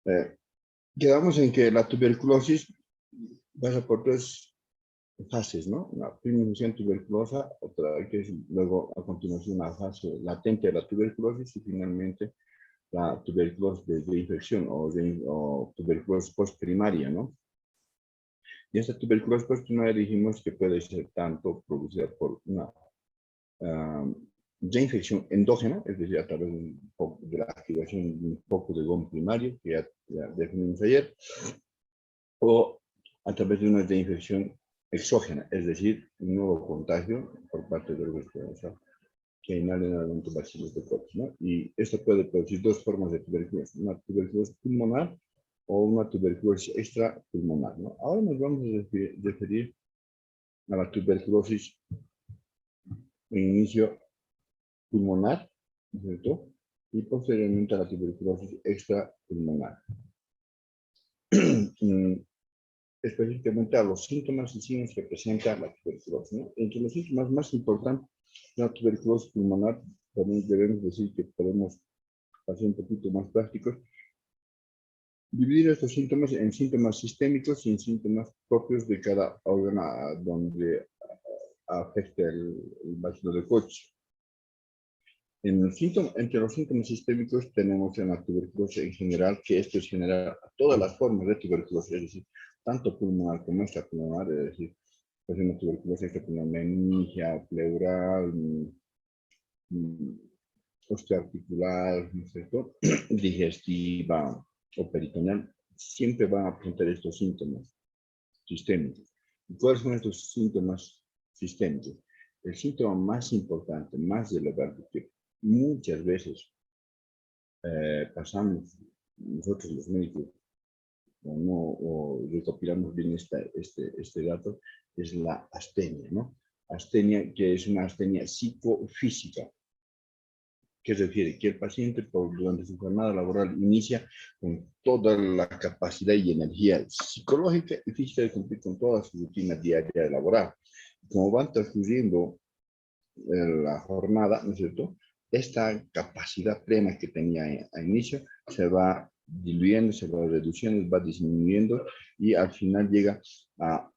Eh, Quedamos en que la tuberculosis pasa por tres fases, ¿no? La primera infección tuberculosa, otra que es luego a continuación una fase latente de la tuberculosis y finalmente la tuberculosis de infección o tuberculosis postprimaria, ¿no? Y esta tuberculosis postprimaria dijimos que puede ser tanto producida por una reinfección endógena, es decir, a través de la activación de un foco de GOM primario, que ya definimos ayer, o a través de una reinfección exógena, es decir, un nuevo contagio por parte del huésped que inhalen algún bacilos de Koch, ¿no? Y esto puede producir dos formas de tuberculosis, una tuberculosis pulmonar o una tuberculosis extrapulmonar, ¿no? Ahora nos vamos a referir a la tuberculosis en inicio pulmonar, ¿no es cierto? Y posteriormente a la tuberculosis extrapulmonar. Específicamente a los síntomas y signos que presenta la tuberculosis, ¿no? Entre los síntomas más importantes de la tuberculosis pulmonar, también debemos decir que podemos hacer un poquito más prácticos, dividir estos síntomas en síntomas sistémicos y en síntomas propios de cada órgano donde afecta el bacilo de Koch. Entre los síntomas sistémicos tenemos en la tuberculosis en general, que esto es general a todas las formas de tuberculosis, es decir, tanto pulmonar como extrapulmonar, es decir, pues una tuberculosis extrapulmonar, meningia, pleural, osteoarticular, ¿no es cierto? Digestiva o peritoneal, siempre van a presentar estos síntomas sistémicos. ¿Y cuáles son estos síntomas sistémicos? El síntoma más importante, más relevante, que muchas veces pasamos nosotros los médicos o recopilamos bien este dato, es la astenia, ¿no? Astenia, que es una astenia psicofísica, que refiere que el paciente durante su jornada laboral inicia con toda la capacidad y energía psicológica y física de cumplir con toda su rutina diaria laboral. Como van transcurriendo la jornada, ¿no es cierto? Esta capacidad plena que tenía a inicio se va diluyendo, se va reduciendo, va disminuyendo y al final llega a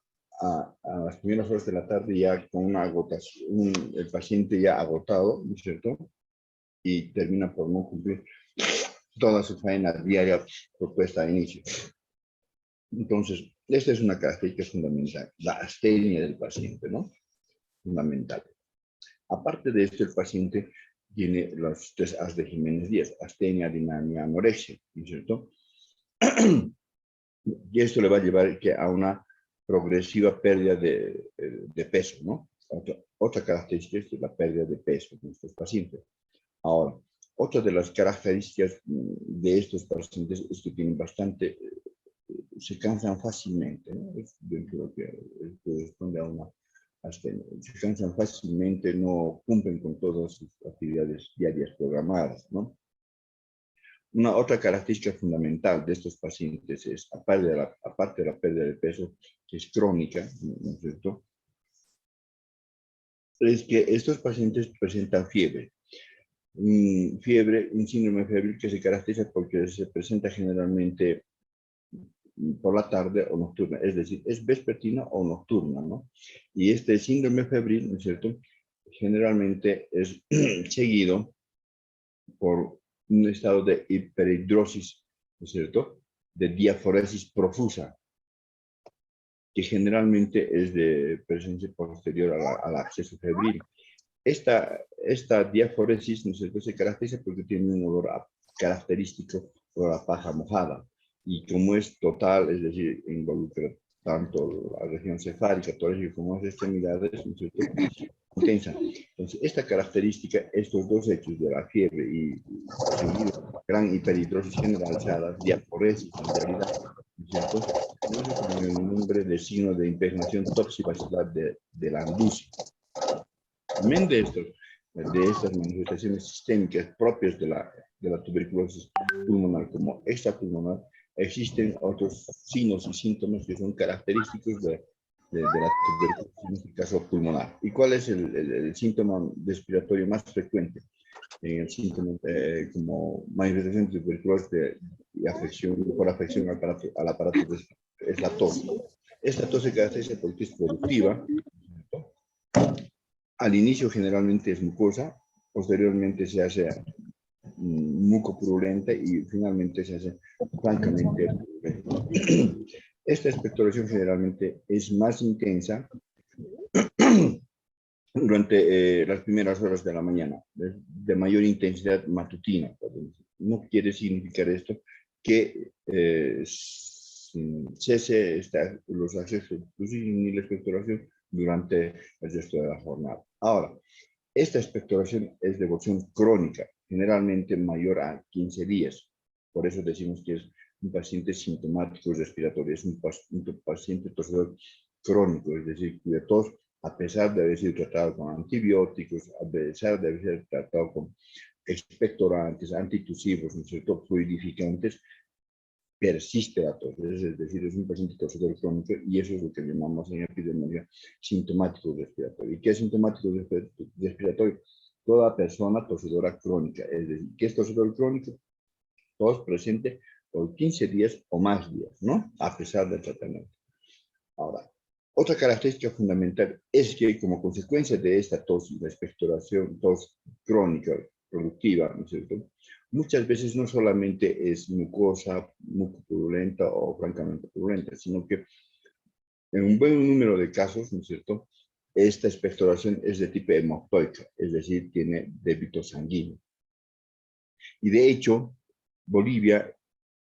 las primeras horas de la tarde ya con una agotación, el paciente ya agotado, ¿no es cierto? Y termina por no cumplir toda su faena diaria propuesta a inicio. Entonces, esta es una característica fundamental, la astenia del paciente, ¿no? Fundamental. Aparte de esto, el paciente tiene los tres As de Jiménez-Díaz, astenia, dinamia, anorexia, ¿no es cierto? Y esto le va a llevar a una progresiva pérdida de peso, ¿no? Otra característica es la pérdida de peso en estos pacientes. Ahora, otra de las características de estos pacientes es que tienen bastante, se cansan fácilmente, ¿no? Es dentro de lo que corresponde a una astenia. Se cansan fácilmente, no cumplen con todas sus actividades diarias programadas, ¿no? Una otra característica fundamental de estos pacientes es, aparte de la pérdida de peso, que es crónica, ¿no es cierto? Es que estos pacientes presentan fiebre. Fiebre, un síndrome febril que se caracteriza porque se presenta generalmente por la tarde o nocturna, es decir, es vespertina o nocturna, ¿no? Y este síndrome febril, ¿no es cierto? Generalmente es seguido por un estado de hiperhidrosis, ¿no es cierto? De diaforesis profusa, que generalmente es de presencia posterior al acceso febril. Esta diaforesis, ¿no es cierto?, se caracteriza porque tiene un olor característico por la paja mojada. Y como es total, es decir, involucra tanto la región cefálica, torácica como las extremidades, ¿no es cierto?, intensa. Entonces, esta característica, estos dos hechos de la fiebre y gran hiperhidrosis generalizada, diaforesis en realidad, ¿no es cierto?, con el nombre de signo de impregnación toxivacilar de la anducia. También de estas manifestaciones sistémicas propias de la tuberculosis pulmonar como extrapulmonar, existen otros signos y síntomas que son característicos de la tuberculosis, en este caso pulmonar. ¿Y cuál es el síntoma respiratorio más frecuente? en el síntoma como manifestación de tuberculosis y afección, por afección al aparato es la tos. Esta tos se caracteriza porque es productiva. Al inicio generalmente es mucosa, posteriormente se hace mucopurulenta y finalmente se hace francamente purulenta. Esta expectoración generalmente es más intensa durante las primeras horas de la mañana, de mayor intensidad matutina. No quiere significar esto que cese los accesos ni la expectoración durante el resto de la jornada. Ahora, esta expectoración es de evolución crónica, generalmente mayor a 15 días. Por eso decimos que es un paciente sintomático respiratorio, es un paciente tosedor crónico, es decir, cuya tos, a pesar de haber sido tratado con antibióticos, a pesar de haber sido tratado con expectorantes, antitusivos, ¿no es cierto?, fluidificantes, persiste la tos, es decir, es un paciente tosedor crónico y eso es lo que llamamos en epidemiología sintomático respiratorio. ¿Y qué es sintomático respiratorio? Toda persona tosedora crónica, es decir, ¿qué es tosedor crónico? Tos presente por 15 días o más días, ¿no? A pesar del tratamiento. Ahora, otra característica fundamental es que como consecuencia de esta tos, la expectoración, tos crónica, productiva, ¿no es cierto?, muchas veces no solamente es mucosa, mucopurulenta o francamente purulenta, sino que en un buen número de casos, ¿no es cierto?, esta expectoración es de tipo hemoctoica, es decir, tiene débito sanguíneo. Y de hecho, Bolivia,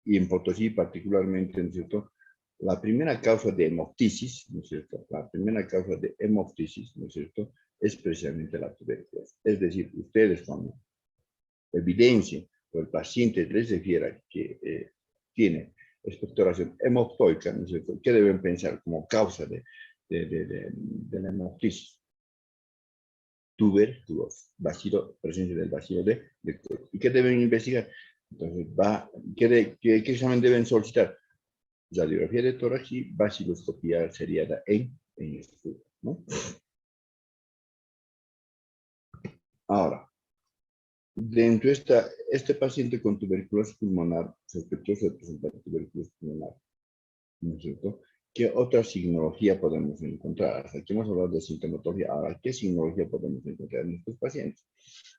y en Potosí particularmente, ¿no es cierto?, la primera causa de hemoptisis, ¿no es cierto?, la primera causa de hemoptisis, ¿no es cierto?, es precisamente la tuberculosis. Es decir, ustedes cuando evidencien o el paciente les refiera que tiene expectoración hemoptoica, ¿no es cierto?, ¿qué deben pensar como causa de la hemoptisis? Tuberculosis, presencia del bacilo de tuberculosis. ¿Y qué deben investigar? Entonces, ¿qué examen deben solicitar? Radiografía de tórax y vaciloscopía seriada en este estudio, ¿no? Ahora, dentro de este paciente con tuberculosis pulmonar, sospechoso de presentar tuberculosis pulmonar, ¿no es cierto?, ¿qué otra signología podemos encontrar? Hasta aquí hemos hablado de sintomatología. Ahora, ¿qué signología podemos encontrar en estos pacientes?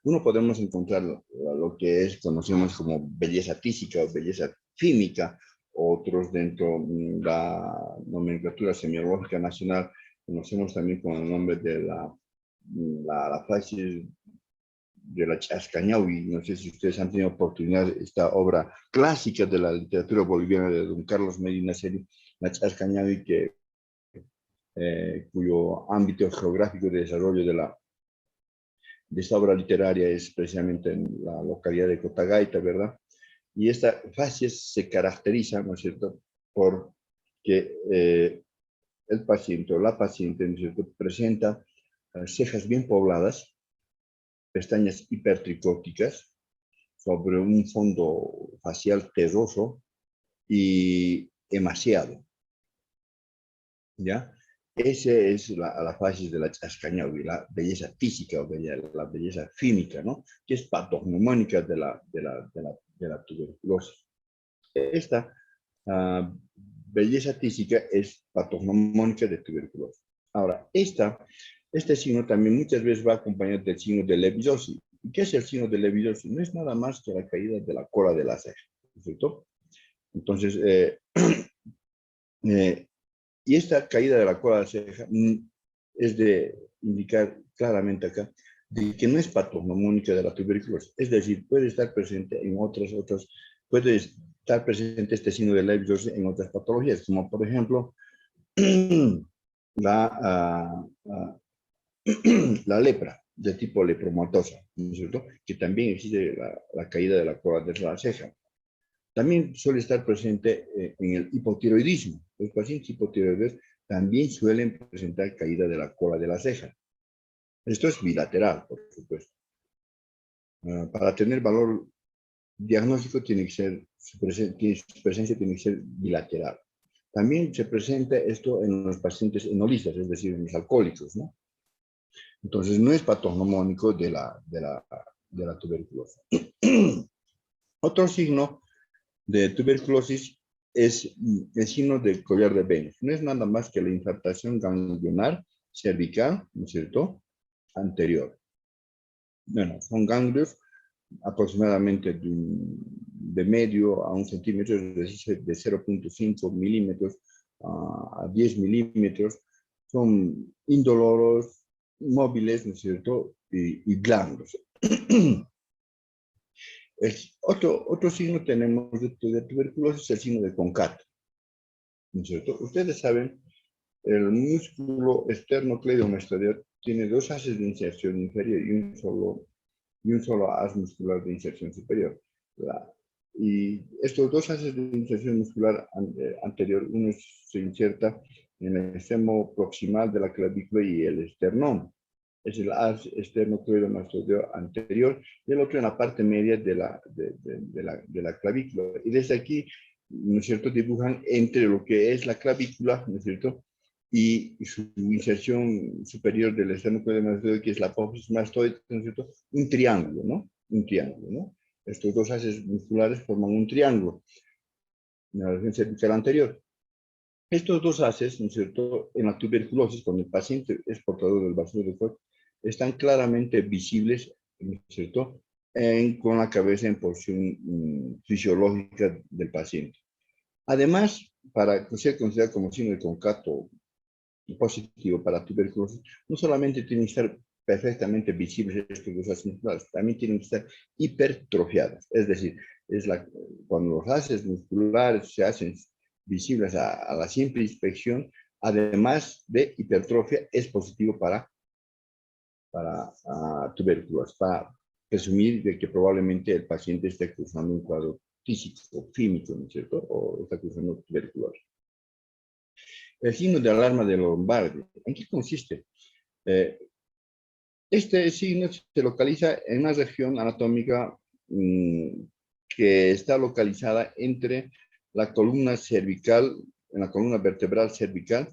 Uno podemos encontrar lo que conocemos como belleza física o belleza fímica, otros dentro de la nomenclatura semiológica nacional conocemos también con el nombre de la fase de la Chascañahui. No sé si ustedes han tenido oportunidad, esta obra clásica de la literatura boliviana de don Carlos Medina Celi, la Chascañahui, cuyo ámbito geográfico de desarrollo de esta obra literaria es precisamente en la localidad de Cotagaita, ¿verdad? Y esta fase se caracteriza, ¿no es cierto?, por que el paciente o la paciente, ¿no es cierto?, presenta cejas bien pobladas, pestañas hipertricóticas, sobre un fondo facial terroso y emaciado, ¿ya? Esa es la fase de la Chascañahui, la belleza física o la belleza fímica, ¿no?, que es patognomónica de la tuberculosis. Esta belleza física es patognomónica de tuberculosis. Ahora, este signo también muchas veces va acompañado del signo de Levi-Yossi. ¿Qué es el signo de Levi-Yossi? No es nada más que la caída de la cola de la ceja, ¿no es cierto? Entonces, y esta caída de la cola de la ceja es de indicar claramente acá de que no es patognomónica de la tuberculosis. Es decir, puede estar presente en puede estar presente este signo de Levi-Yossi en otras patologías, como por ejemplo la lepra de tipo lepromatosa, ¿no es cierto?, que también existe la caída de la cola de la ceja. También suele estar presente en el hipotiroidismo. Los pacientes hipotiroides también suelen presentar caída de la cola de la ceja. Esto es bilateral, por supuesto. Para tener valor diagnóstico su presencia tiene que ser bilateral. También se presenta esto en los pacientes enolistas, es decir, en los alcohólicos, ¿no? Entonces, no es patognomónico de de la tuberculosis. Otro signo de tuberculosis es el signo del collar de Venus. No es nada más que la infartación ganglionar cervical, ¿no es cierto?, anterior. Bueno, son ganglios aproximadamente de medio a 1 centímetro, es decir, de 0.5 milímetros a 10 milímetros. Son indoloros, móviles, ¿no es cierto?, y blandos. Otro signo tenemos de tuberculosis, el signo de Concat, ¿no es cierto? Ustedes saben, el músculo esternocleidomastoideo tiene 2 haces de inserción inferior y un solo haz muscular de inserción superior. Y estos 2 haces de inserción muscular anterior, uno se inserta en el extremo proximal de la clavícula y el esternón. Es el haz esternocleidomastoideo anterior, y el otro en la parte media de la clavícula. Y desde aquí, ¿no es cierto?, dibujan entre lo que es la clavícula, ¿no es cierto?, y su inserción superior del esternocleidomastoideo, que es la apófisis mastoide, ¿no es cierto?, un triángulo, ¿no? Un triángulo, ¿no? Estos 2 haces musculares forman un triángulo en la región cervical anterior. Estos 2 haces, ¿no es cierto?, en la tuberculosis, cuando el paciente es portador del bacilo de Koch, están claramente visibles, ¿no es cierto?, con la cabeza en posición fisiológica del paciente. Además, para ser considerado como signo de Concato positivo para tuberculosis, no solamente tienen que estar perfectamente visibles estos 2 haces musculares, también tienen que estar hipertrofiados. Es decir, cuando los haces musculares se hacen visibles a la simple inspección, además de hipertrofia, es positivo para tuberculosis, para presumir de que probablemente el paciente esté cursando un cuadro físico, fímico, ¿no es cierto?, o está cursando tuberculosis. El signo de alarma de Lombardi, ¿en qué consiste? Este signo se localiza en una región anatómica que está localizada entre la columna cervical, en la columna vertebral cervical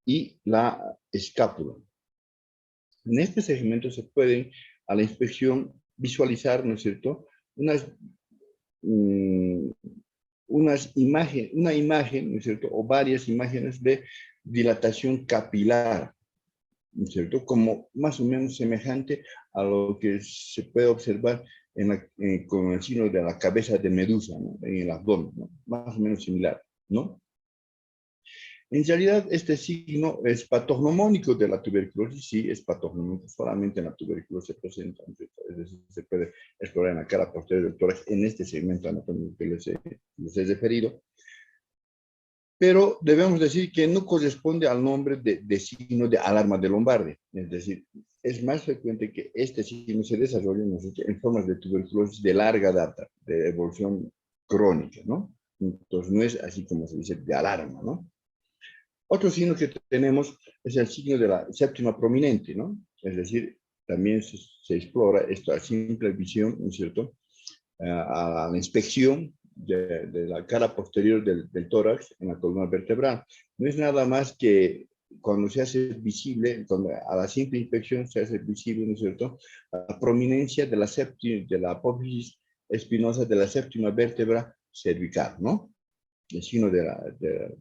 y la escápula. En este segmento se pueden, a la inspección, visualizar, ¿no es cierto?, una imagen, ¿no es cierto?, o varias imágenes de dilatación capilar, ¿no es cierto?, como más o menos semejante a lo que se puede observar con el signo de la cabeza de medusa, ¿no?, en el abdomen, ¿no?, más o menos similar, ¿no? En realidad, este signo es patognomónico de la tuberculosis, sí, es patognomónico, solamente en la tuberculosis se presenta, es decir, se puede explorar en la cara posterior del tórax, en este segmento anatómico que les he referido, pero debemos decir que no corresponde al nombre de signo de alarma de Lombardi, es decir, es más frecuente que este signo se desarrolle en formas de tuberculosis de larga data, de evolución crónica, ¿no? Entonces no es así como se dice de alarma, ¿no? Otro signo que tenemos es el signo de la séptima prominente, ¿no? Es decir, también se explora esto a simple visión, ¿no es cierto?, a la inspección de la cara posterior del tórax en la columna vertebral. No es nada más que cuando se hace visible, a la simple inspección se hace visible, ¿no es cierto?, la prominencia de la apófisis espinosa de la séptima vértebra cervical, ¿no? El signo de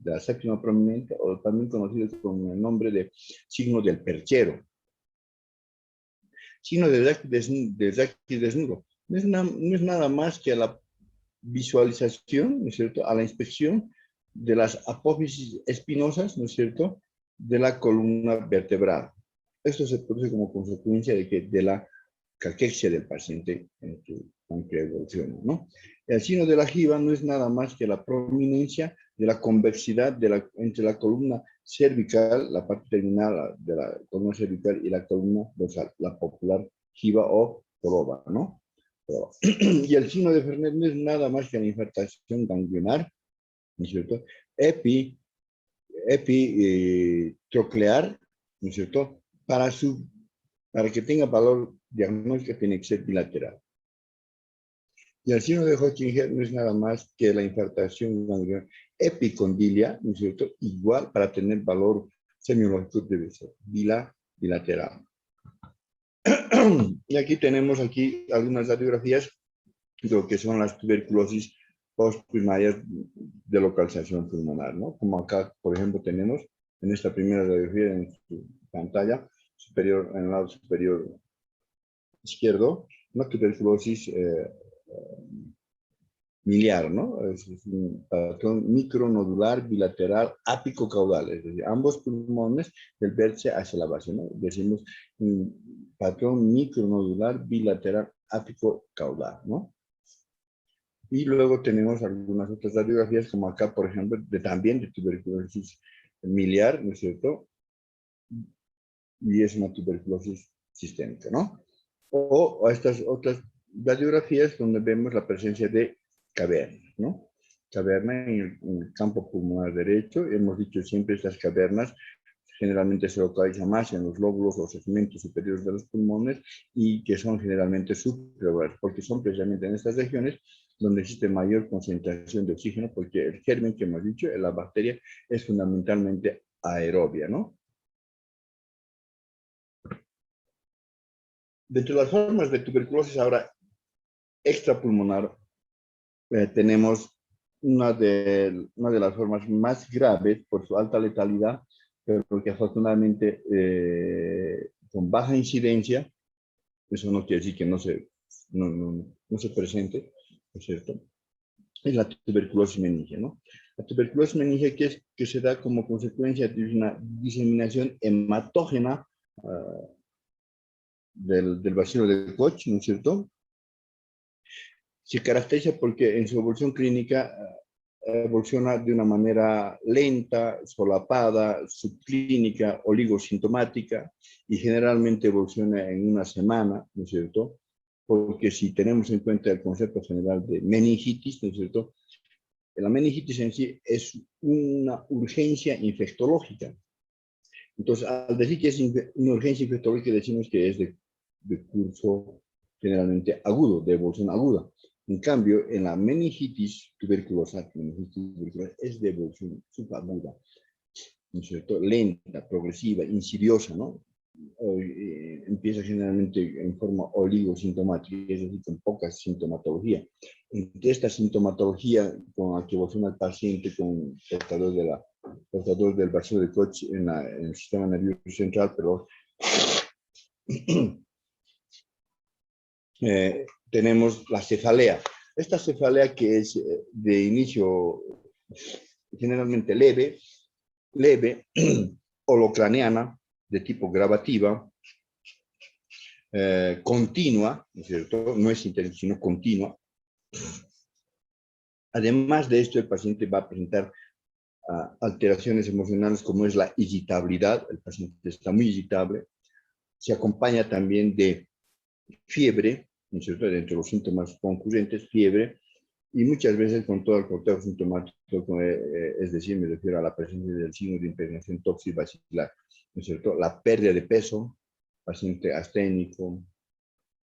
la séptima prominente, o también conocido con el nombre de signo del perchero. Signo de Zaki desnudo. No es nada más que la visualización, ¿no es cierto?, a la inspección de las apófisis espinosas, ¿no es cierto?, de la columna vertebral. Esto se produce como consecuencia de la caquexia del paciente en que evoluciona, ¿no? El signo de la jiba no es nada más que la prominencia de la convexidad entre la columna cervical, la parte terminal de la columna cervical y la columna dorsal, la popular jiba o joroba, ¿no? Y el signo de Fernet no es nada más que la infartación ganglionar, ¿no es cierto?, trochlear, ¿no es cierto?, para que tenga valor diagnóstico tiene que ser bilateral. Y el signo de Hutchinson no es nada más que la infartación ganglionar epicondilia, ¿no es cierto?, igual para tener valor semiológico debe ser bilateral. Y aquí tenemos algunas radiografías de lo que son las tuberculosis postprimarias de localización pulmonar, ¿no? Como acá, por ejemplo, tenemos en esta primera radiografía en su pantalla superior, en el lado superior izquierdo, una tuberculosis miliar, ¿no? Es un patrón micronodular bilateral apicocaudal, es decir, ambos pulmones del vértice hacia la base, ¿no? Decimos un patrón micronodular bilateral apicocaudal, ¿no? Y luego tenemos algunas otras radiografías, como acá, por ejemplo, también de tuberculosis miliar, ¿no es cierto? Y es una tuberculosis sistémica, ¿no? O estas otras radiografías donde vemos la presencia de cavernas, ¿no? Caverna en el campo pulmonar derecho. Hemos dicho siempre estas cavernas generalmente se localizan más en los lóbulos o segmentos superiores de los pulmones y que son generalmente superiores, porque son precisamente en estas regiones donde existe mayor concentración de oxígeno, porque el germen que hemos dicho, la bacteria, es fundamentalmente aerobia, ¿no? Dentro de las formas de tuberculosis ahora extrapulmonar, tenemos una de las formas más graves por su alta letalidad, pero que afortunadamente con baja incidencia, eso no quiere decir que no se presente, ¿no es cierto? Es la tuberculosis meningia, ¿no? La tuberculosis meningia que se da como consecuencia de una diseminación hematógena del bacilo de Koch, ¿no es cierto? Se caracteriza porque en su evolución clínica evoluciona de una manera lenta, solapada, subclínica, oligosintomática y generalmente evoluciona en una semana, ¿no es cierto? Porque si tenemos en cuenta el concepto general de meningitis, ¿no es cierto? La meningitis en sí es una urgencia infectológica. Entonces, al decir que es una urgencia infectológica, decimos que es de curso generalmente agudo, de evolución aguda. En cambio, en la meningitis tuberculosa es de evolución subaguda, ¿no es cierto? Lenta, progresiva, insidiosa, ¿no? Empieza generalmente en forma oligosintomática, es decir, con poca sintomatología. Entre esta sintomatología con la que evoluciona el paciente con portador del bacilo de Koch en el sistema nervioso central, pero tenemos la cefalea. Esta cefalea que es de inicio generalmente leve, holocraneana, de tipo gravativa, continua, ¿no es cierto? No es intensa, sino continua. Además de esto, el paciente va a presentar alteraciones emocionales como es la irritabilidad, el paciente está muy irritable, se acompaña también de fiebre, ¿no es cierto? Dentro de los síntomas concurrentes, fiebre, y muchas veces con todo el cortejo sintomático, es decir, me refiero a la presencia del signo de impregnación tóxico-bacilar, ¿no es cierto? La pérdida de peso, paciente asténico,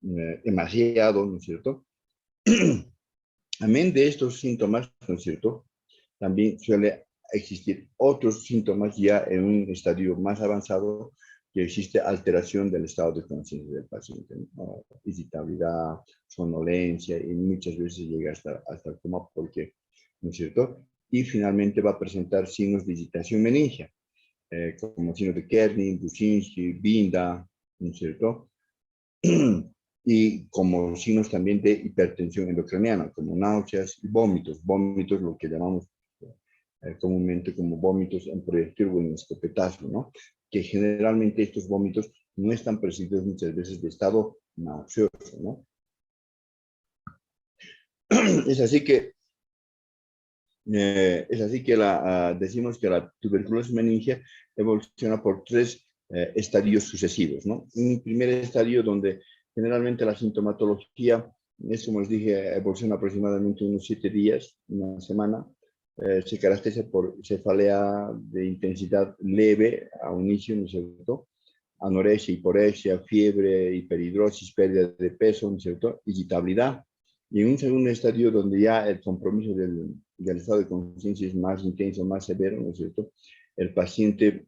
demasiado, ¿no es cierto? Amén de estos síntomas, ¿no es cierto? También suele existir otros síntomas ya en un estadio más avanzado, que existe alteración del estado de conciencia del paciente, ¿no? Irritabilidad, somnolencia y muchas veces llega hasta el coma porque, ¿no es cierto? Y finalmente va a presentar signos de irritación meningia, como signos de Kernin, Buczynski, Binda, ¿no es cierto? Y como signos también de hipertensión endocraniana, como náuseas y vómitos. Vómitos, lo que llamamos comúnmente como vómitos en proyectil o en escopetazo, ¿no? Que generalmente estos vómitos no están precedidos muchas veces de estado nauseoso, ¿no? Es así que decimos que la tuberculosis meningia evoluciona por tres estadios sucesivos, ¿no? Un primer estadio donde generalmente la sintomatología, es como les dije, evoluciona aproximadamente unos 7 días, una semana. Se caracteriza por cefalea de intensidad leve a un inicio, ¿no es cierto? Anorexia, hiporexia, fiebre, hiperhidrosis, pérdida de peso, ¿no es cierto? Irritabilidad. Y en un segundo estadio donde ya el compromiso del estado de conciencia es más intenso, más severo, ¿no es cierto? El paciente,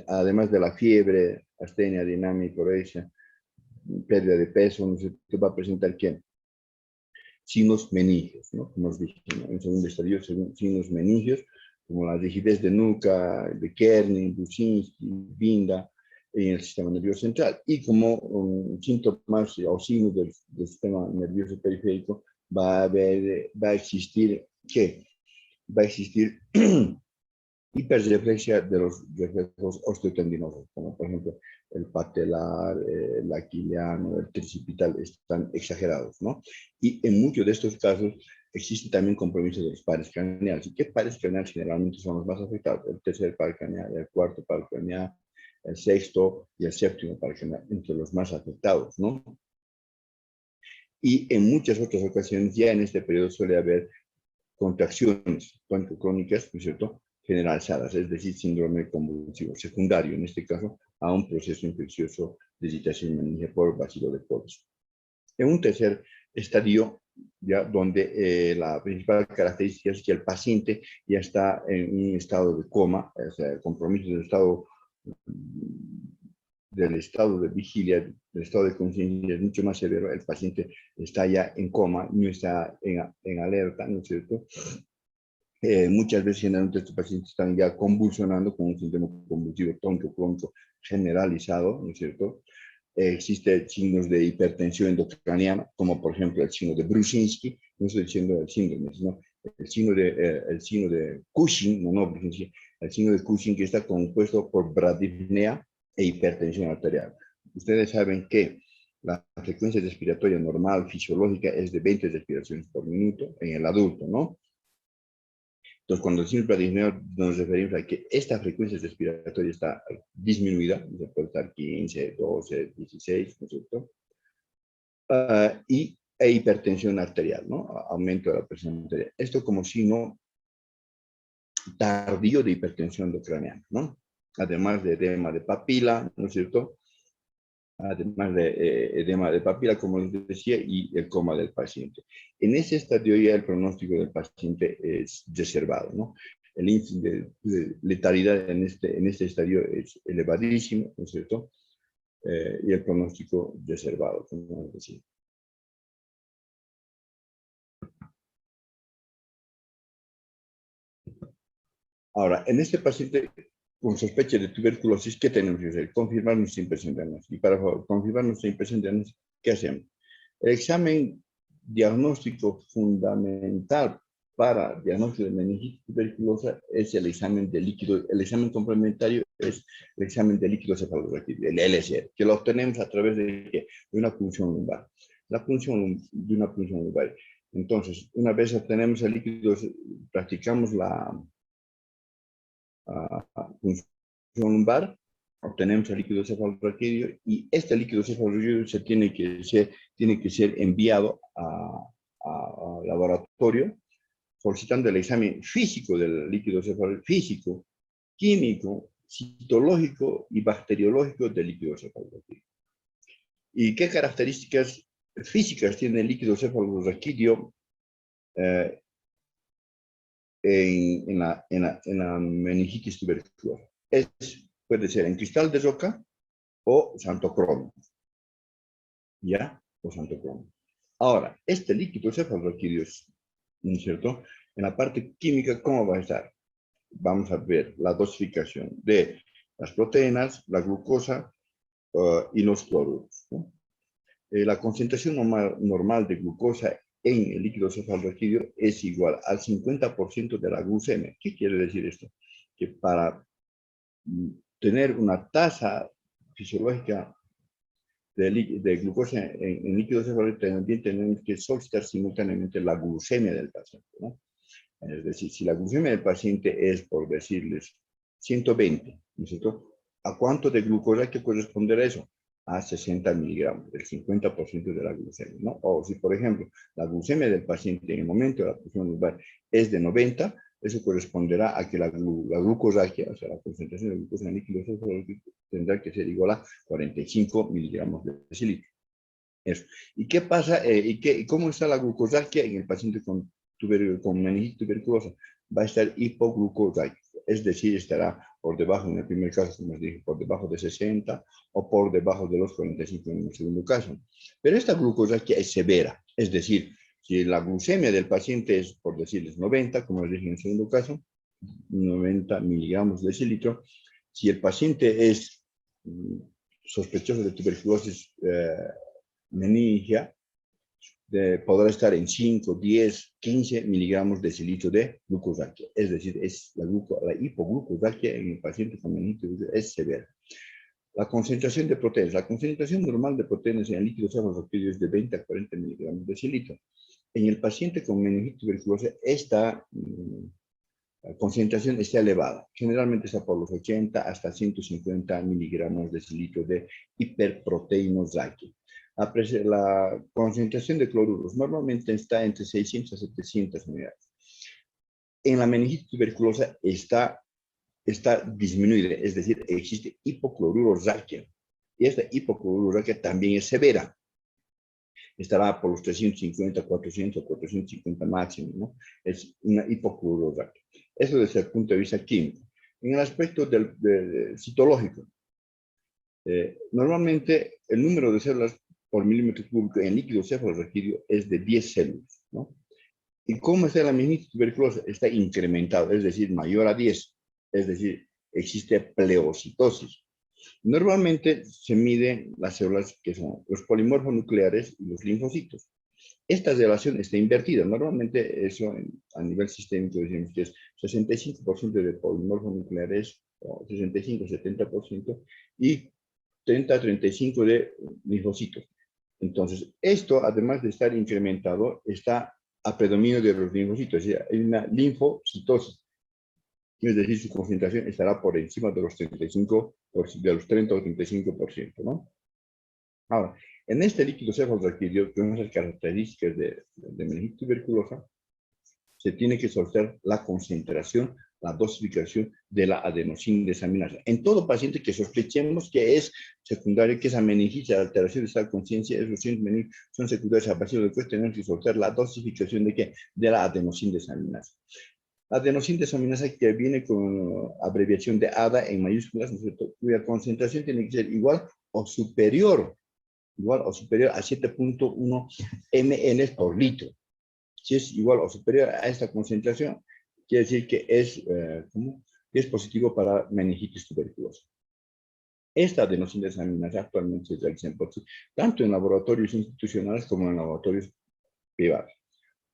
además de la fiebre, astenia, dinamia, hiporexia, pérdida de peso, ¿no es cierto? Va a presentar ¿qué? Signos meningios, ¿no? Como os dije, ¿no? En segundo estadio, signos meningios, como la rigidez de nuca, de Kernin, Buczynski, Binda, en el sistema nervioso central. Y como síntomas o signos del sistema nervioso periférico, va a existir, ¿qué? Va a existir hiperreflexia de los reflejos osteotendinosos, como por ejemplo el patelar, el aquiliano, el tricipital, están exagerados, ¿no? Y en muchos de estos casos existe también compromiso de los pares craneales. ¿Y qué pares craneales generalmente son los más afectados? El tercer par craneal, el cuarto par craneal, el sexto y el séptimo par craneal, entre los más afectados, ¿no? Y en muchas otras ocasiones, ya en este periodo suele haber contracciones crónicas, ¿no es cierto?, generalizadas, es decir, síndrome convulsivo secundario, en este caso, a un proceso infeccioso de irritación meningia por bacilo de Polis. En un tercer estadio, ya donde la principal característica es que el paciente ya está en un estado de coma, o sea, el compromiso del estado de vigilia, del estado de conciencia es mucho más severo, el paciente está ya en coma, no está en alerta, ¿no es cierto? Muchas veces generalmente estos pacientes están ya convulsionando con un síndrome convulsivo tónico crónico generalizado, ¿no es cierto? Existen signos de hipertensión endocraniana, como por ejemplo el signo de Bruczynski, no estoy diciendo el síndrome, sino el signo de Cushing, no Bruczynski, el signo de Cushing que está compuesto por bradipnea e hipertensión arterial. Ustedes saben que la frecuencia respiratoria normal, fisiológica, es de 20 respiraciones por minuto en el adulto, ¿no? Entonces, cuando decimos bradipnea, nos referimos a que esta frecuencia respiratoria está disminuida, puede estar 15, 12, 16, ¿no es cierto? E hipertensión arterial, ¿no? Aumento de la presión arterial. Esto como signo tardío de hipertensión endocraniana, ¿no? Además de edema de papila, ¿no es cierto? Además de edema de papila, como les decía, y el coma del paciente. En ese estadio ya el pronóstico del paciente es reservado, ¿no? El índice de letalidad en este estadio es elevadísimo, ¿no es cierto? Y el pronóstico reservado, como les decía. Ahora, en este paciente con sospecha de tuberculosis, ¿qué tenemos que hacer? Confirmar nuestra impresión diagnóstica. Y para confirmar nuestra impresión diagnóstica, ¿qué hacemos? El examen diagnóstico fundamental para diagnóstico de meningitis tuberculosa es el examen de líquido. El examen complementario es el examen de líquido cefalorraquídeo, el LCR, que lo obtenemos a través de una punción lumbar. La punción de una punción lumbar. Entonces, una vez obtenemos el líquido, practicamos la punción lumbar, obtenemos el líquido cefalorraquídeo y este líquido cefalorraquídeo tiene que ser enviado a laboratorio solicitando el examen físico del líquido cefalorraquídeo, físico, químico, citológico y bacteriológico del líquido cefalorraquídeo. ¿Y qué características físicas tiene el líquido cefalorraquídeo en la meningitis tuberculosa? Puede ser en cristal de roca o santo cromo, ¿ya? O santo cromo. Ahora, este líquido cefalorraquídeo, ¿no es cierto? En la parte química, ¿cómo va a estar? Vamos a ver la dosificación de las proteínas, la glucosa y los cloruros, ¿no? La concentración normal de glucosa en el líquido cefalorraquídeo es igual al 50% de la glucemia. ¿Qué quiere decir esto? Que para tener una tasa fisiológica de glucosa en líquido cefalorraquídeo, también tenemos que solicitar simultáneamente la glucemia del paciente, ¿no? Es decir, si la glucemia del paciente es, por decirles, 120, ¿no es cierto? ¿A cuánto de glucosa hay que corresponder a eso? A 60 miligramos, el 50% de la glucemia, ¿no? O si, por ejemplo, la glucemia del paciente en el momento de la punción lumbar es de 90, eso corresponderá a que la glucosaquia, o sea, la concentración de glucosa en líquido tendrá que ser igual a 45 miligramos de decilitro. Eso. ¿Y qué pasa? ¿Y cómo está la glucosaquia en el paciente con meningitis tuberculosa? Va a estar hipoglucosaico. es decir, estará por debajo, en el primer caso, como les dije, por debajo de 60 o por debajo de los 45 en el segundo caso. Pero esta glucosaquia es severa, es decir, si la glucemia del paciente es, por decirles, 90, como les dije en el segundo caso, 90 miligramos de decilitro, si el paciente es sospechoso de tuberculosis meningia, podrá estar en 5, 10, 15 miligramos de decilitro de glucosaquia. Es decir, es la hipoglucosaquia en el paciente con meningitis es severa. La concentración de proteínas. La concentración normal de proteínas en el líquido cefalorraquídeo es de 20 a 40 miligramos de decilitro. En el paciente con meningitis tuberculosa, esta concentración está elevada. Generalmente está por los 80 hasta 150 miligramos de decilitro de hiperproteinosaquia. La concentración de cloruros normalmente está entre 600 a 700 unidades. En la meningitis tuberculosa está disminuida, es decir, existe hipoclorurosaquia. Y esta hipoclorurosaquia también es severa. Estará por los 350, 400, 450 máximo, ¿no? Es una hipoclorurosaquia. Eso desde el punto de vista químico. En el aspecto citológico, normalmente el número de células por milímetro cúbico en líquido cefalorraquídeo es de 10 células, ¿no? ¿Y cómo está la meningitis tuberculosa? Está incrementado, es decir, mayor a 10, es decir, existe pleocitosis. Normalmente se miden las células que son los polimorfos nucleares y los linfocitos. Esta relación está invertida. Normalmente eso a nivel sistémico decimos que es 65% de polimorfos nucleares, o 65-70%, y 30-35% de linfocitos. Entonces, esto, además de estar incrementado, está a predominio de los linfocitos. Es decir, hay una linfocitosis. Es decir, su concentración estará por encima de los 35%, de los 30 o 35%, ¿no? Ahora, en este líquido cefalorraquídeo, que son las características de meningitis tuberculosa, se tiene que soltar la concentración, la dosificación de la adenosina desaminasa. En todo paciente que sospechemos que es secundario, que esa meningitis, la alteración de esta conciencia, esos síntomas son secundarios a bacilo de Koch, tenemos que soltar la dosificación de ¿qué? De la adenosina desaminasa. La adenosina desaminasa que viene con abreviación de ADA en mayúsculas, ¿no es cierto? Cuya concentración tiene que ser igual o superior a 7.1 ml por litro. Si es igual o superior a esta concentración, quiere decir que es positivo para meningitis tuberculosa. Esta adenosina desaminasa actualmente se realiza tanto en laboratorios institucionales como en laboratorios privados.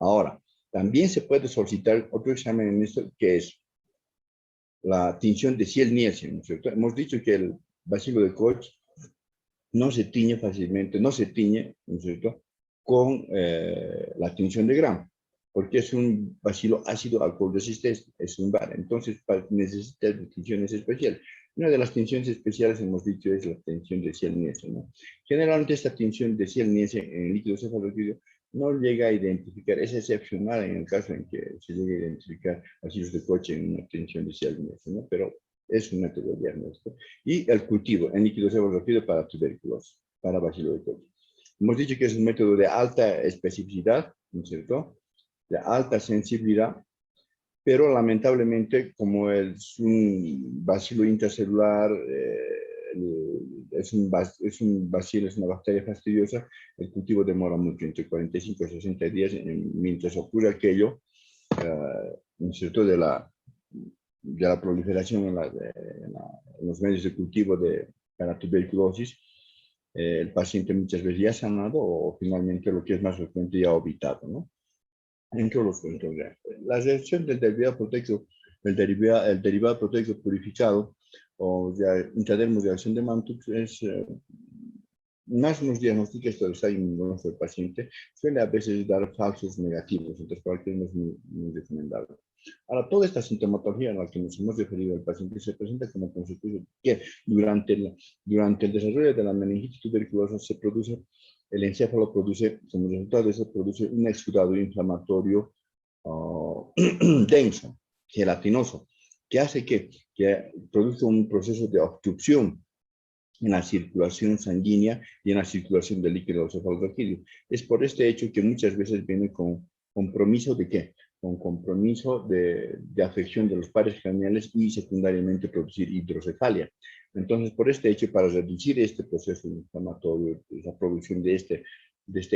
Ahora, también se puede solicitar otro examen en esto, que es la tinción de Ziel-Nielsen, ¿no es cierto? Hemos dicho que el bacilo de Koch no se tiñe fácilmente, no se tiñe, ¿no es cierto?, con la tinción de Gram, porque es un bacilo ácido alcohol resistente, es un VAR, entonces necesita de tinciones especiales. Una de las tinciones especiales, hemos dicho, es la tinción de Ziel-Nielsen, ¿no? Generalmente esta tinción de Ziel-Nielsen en el líquido cefalorraquídeo no llega a identificar, es excepcional en el caso en que se llegue a identificar bacilos de Koch en una tinción de Ziel-Nielsen, ¿no? Pero es un método de diagnóstico. Y el cultivo en líquido cefalorraquídeo para tuberculosis, para bacilo de Koch. Hemos dicho que es un método de alta especificidad, ¿no es cierto?, de alta sensibilidad, pero lamentablemente, como es un bacilo intracelular, es un bacilo, es una bacteria fastidiosa, el cultivo demora mucho, entre 45 y 60 días, mientras ocurre aquello, ¿no es cierto?, de la proliferación en los medios de cultivo para tuberculosis, el paciente muchas veces ya ha sanado o finalmente, lo que es más frecuente, ya ha evitado, ¿no? Entre los controles. La reacción del derivado proteico, el derivado proteico purificado o intradermo de acción de Mantoux es más nos diagnostica esto del estado inmunológico del paciente, suele a veces dar falsos negativos, entonces cualquier no es muy recomendable. Ahora, toda esta sintomatología a la que nos hemos referido al paciente se presenta como consecuencia que durante el desarrollo de la meningitis tuberculosa el encéfalo produce, como resultado de eso, produce un exudado inflamatorio denso, gelatinoso, que hace que produce un proceso de obstrucción en la circulación sanguínea y en la circulación del líquido cefalorraquídeo. Es por este hecho que muchas veces viene con compromiso de ¿qué? con compromiso de afección de los pares craneales y secundariamente producir hidrocefalia. Entonces, por este hecho, para reducir este proceso inflamatorio, la producción de este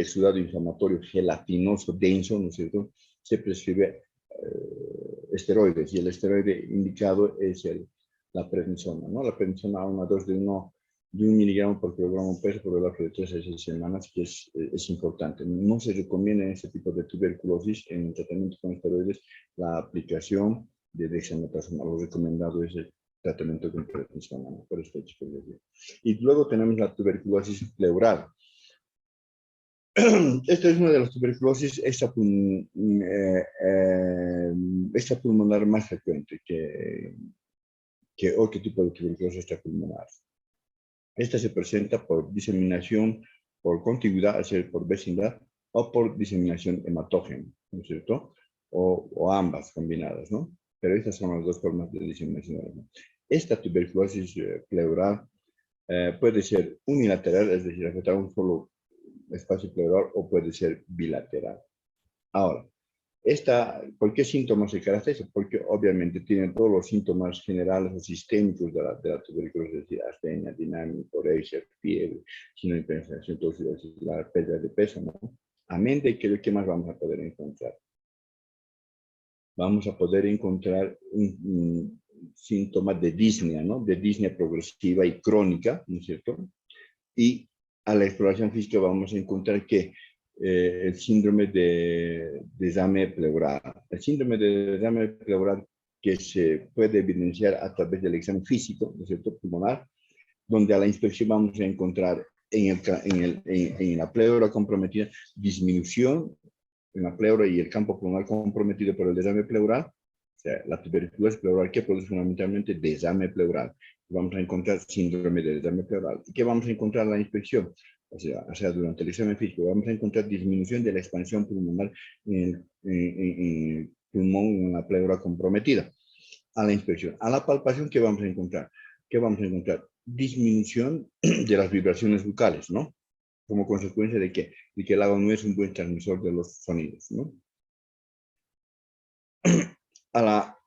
exudado inflamatorio gelatinoso denso, ¿no es cierto?, se prescribe esteroides, y el esteroide indicado es la prednisona, ¿no? La prednisona a una dosis de 1 miligramo por kilogramo peso por el lapso de 3 a 6 semanas, que es importante. No se recomienda en este tipo de tuberculosis, en el tratamiento con esteroides, la aplicación de dexametasona. Lo recomendado es el tratamiento con prednisona, ¿no? Por este hecho. Y luego tenemos la tuberculosis pleural. Esta es una de las tuberculosis extrapulmonar más frecuente que otro tipo de tuberculosis extrapulmonar. Esta se presenta por diseminación por contigüidad, es decir, por vecindad, o por diseminación hematógena, ¿no es cierto? O ambas combinadas, ¿no? Pero estas son las dos formas de diseminación, ¿no? Esta tuberculosis pleural puede ser unilateral, es decir, afectar un solo espacio pleural, o puede ser bilateral. Ahora, ¿por qué síntomas se caracteriza? Porque obviamente tienen todos los síntomas generales o sistémicos de la tuberculosis, es decir, astenia, dinámica, orexia, fiebre, síndrome de penetración toxicidad, la pérdida de peso, ¿no? Amén de que, ¿qué más vamos a poder encontrar? Vamos a poder encontrar un síntoma de disnea, ¿no? De disnea progresiva y crónica, ¿no es cierto? Y a la exploración física vamos a encontrar que el síndrome de desame pleural. El síndrome de desame pleural, que se puede evidenciar a través del examen físico, ¿no es cierto?, pulmonar, donde a la inspección vamos a encontrar en la pleura comprometida disminución en la pleura y el campo pulmonar comprometido por el desame pleural. O sea, la tuberculosis pleural que produce fundamentalmente desame pleural. Vamos a encontrar síndrome de desame pleural. ¿Y qué vamos a encontrar en la inspección? O sea, durante el examen físico vamos a encontrar disminución de la expansión pulmonar en el pulmón, en la pleura comprometida. A la inspección. A la palpación, ¿qué vamos a encontrar? ¿Qué vamos a encontrar? Disminución de las vibraciones bucales, ¿no? Como consecuencia de que el agua no es un buen transmisor de los sonidos, ¿no? A la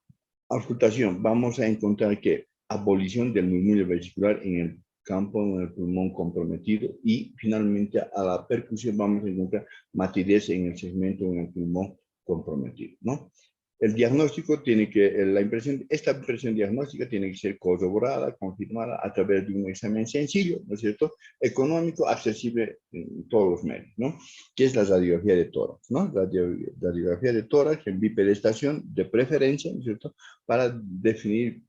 auscultación vamos a encontrar que abolición del murmullo vesicular en el campo, en el pulmón comprometido, y finalmente a la percusión vamos a encontrar matidez en el segmento, en el pulmón comprometido, ¿no? El diagnóstico esta impresión diagnóstica tiene que ser corroborada, confirmada a través de un examen sencillo, ¿no es cierto?, económico, accesible en todos los medios, ¿no?, que es la radiografía de tórax, ¿no? Radiografía de tórax en bipedestación de preferencia, ¿no es cierto?, para definir